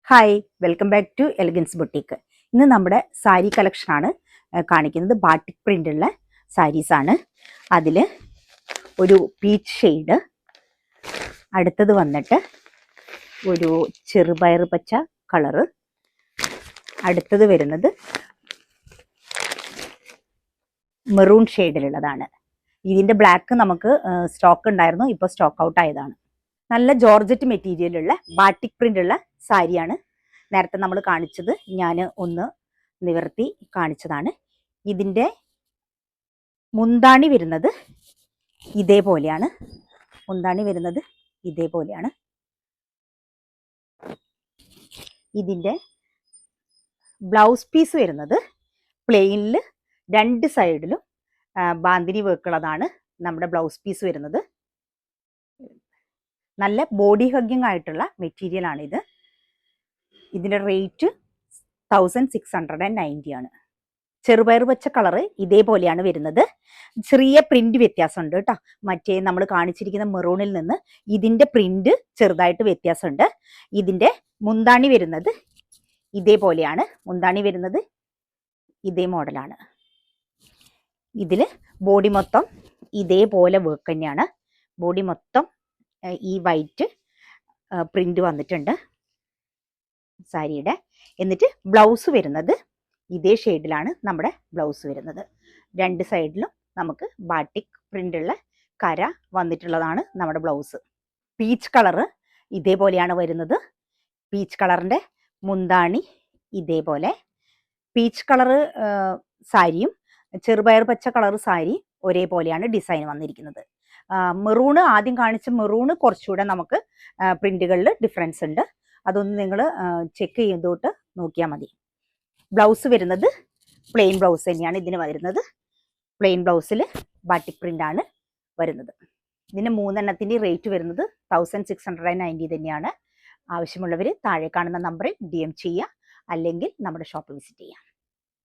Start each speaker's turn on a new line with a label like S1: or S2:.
S1: Hi, welcome back to elegance boutique. ഇന്ന് നമ്മുടെ സാരി കളക്ഷനാണ് കാണിക്കുന്നത്. ബാട്ടിക് പ്രിൻ്റുള്ള സാരീസാണ്. അതിൽ ഒരു പീച്ച് ഷെയ്ഡ്, അടുത്തത് വന്നിട്ട് ഒരു ചെറുപയർ പച്ച കളറ്, അടുത്തത് വരുന്നത് മെറൂൺ ഷെയ്ഡിലുള്ളതാണ്. ഇതിൻ്റെ ബ്ലാക്ക് നമുക്ക് സ്റ്റോക്ക് ഉണ്ടായിരുന്നു, ഇപ്പോൾ സ്റ്റോക്ക് ഔട്ട് ആയതാണ്. നല്ല ജോർജറ്റ് മെറ്റീരിയലുള്ള ബാട്ടിക് പ്രിൻ്റുള്ള സാരിയാണ് നേരത്തെ നമ്മൾ കാണിച്ചത്. ഞാൻ ഒന്ന് നിവർത്തി കാണിച്ചതാണ്. ഇതിൻ്റെ മുന്താണി വരുന്നത് ഇതേപോലെയാണ്. ഇതിൻ്റെ ബ്ലൗസ് പീസ് വരുന്നത് പ്ലെയിനിൽ രണ്ട് സൈഡിലും ബാന്തിനി വർക്കുള്ളതാണ് നമ്മുടെ ബ്ലൗസ് പീസ് വരുന്നത്. നല്ല ബോഡി ഹഗ്ഗിങ് ആയിട്ടുള്ള മെറ്റീരിയൽ ആണിത്. ഇതിൻ്റെ റേറ്റ് 1690 ആണ്. ചെറുപയർ പച്ച കളറ് ഇതേപോലെയാണ് വരുന്നത്. ചെറിയ പ്രിന്റ് വ്യത്യാസമുണ്ട് കേട്ടോ. മറ്റേ നമ്മൾ കാണിച്ചിരിക്കുന്ന മെറൂണിൽ നിന്ന് ഇതിൻ്റെ പ്രിന്റ് ചെറുതായിട്ട് വ്യത്യാസമുണ്ട്. ഇതിൻ്റെ മുന്താണി വരുന്നത് ഇതേപോലെയാണ്. മുന്താണി വരുന്നത് ഇതേ മോഡലാണ്. ഇതിൽ ബോഡി മൊത്തം ഇതേപോലെ വർക്ക് തന്നെയാണ്. ബോഡി മൊത്തം ഈ വൈറ്റ് പ്രിന്റ് വന്നിട്ടുണ്ട് സാരിയുടെ. എന്നിട്ട് ബ്ലൗസ് വരുന്നത് ഇതേ ഷെയ്ഡിലാണ് നമ്മുടെ ബ്ലൗസ് വരുന്നത്. രണ്ട് സൈഡിലും നമുക്ക് ബാട്ടിക് പ്രിൻ്റുള്ള കര വന്നിട്ടുള്ളതാണ് നമ്മുടെ ബ്ലൗസ്. പീച്ച് കളറ് ഇതേപോലെയാണ് വരുന്നത്. പീച്ച് കളറിൻ്റെ മുന്താണി ഇതേപോലെ. പീച്ച് കളറ് സാരിയും ചെറുപയർ പച്ച കളർ സാരി ഒരേപോലെയാണ് ഡിസൈൻ വന്നിരിക്കുന്നത്. മെറൂണ് ആദ്യം കാണിച്ച മെറൂണ് കുറച്ചുകൂടെ നമുക്ക് പ്രിന്റുകളിൽ ഡിഫറൻസ് ഉണ്ട്. അതൊന്ന് നിങ്ങൾ ചെക്ക് ചെയ്തോട്ട് നോക്കിയാൽ മതി. ബ്ലൗസ് വരുന്നത് പ്ലെയിൻ ബ്ലൗസ് തന്നെയാണ് ഇതിന് വരുന്നത്. പ്ലെയിൻ ബ്ലൗസിൽ ബാട്ടിക് പ്രിൻ്റാണ് വരുന്നത്. ഇതിന് മൂന്നെണ്ണത്തിൻ്റെ റേറ്റ് വരുന്നത് 1690 തന്നെയാണ്. ആവശ്യമുള്ളവർ താഴെ കാണുന്ന നമ്പറിൽ DM ചെയ്യുക, അല്ലെങ്കിൽ നമ്മുടെ ഷോപ്പ് വിസിറ്റ് ചെയ്യുക.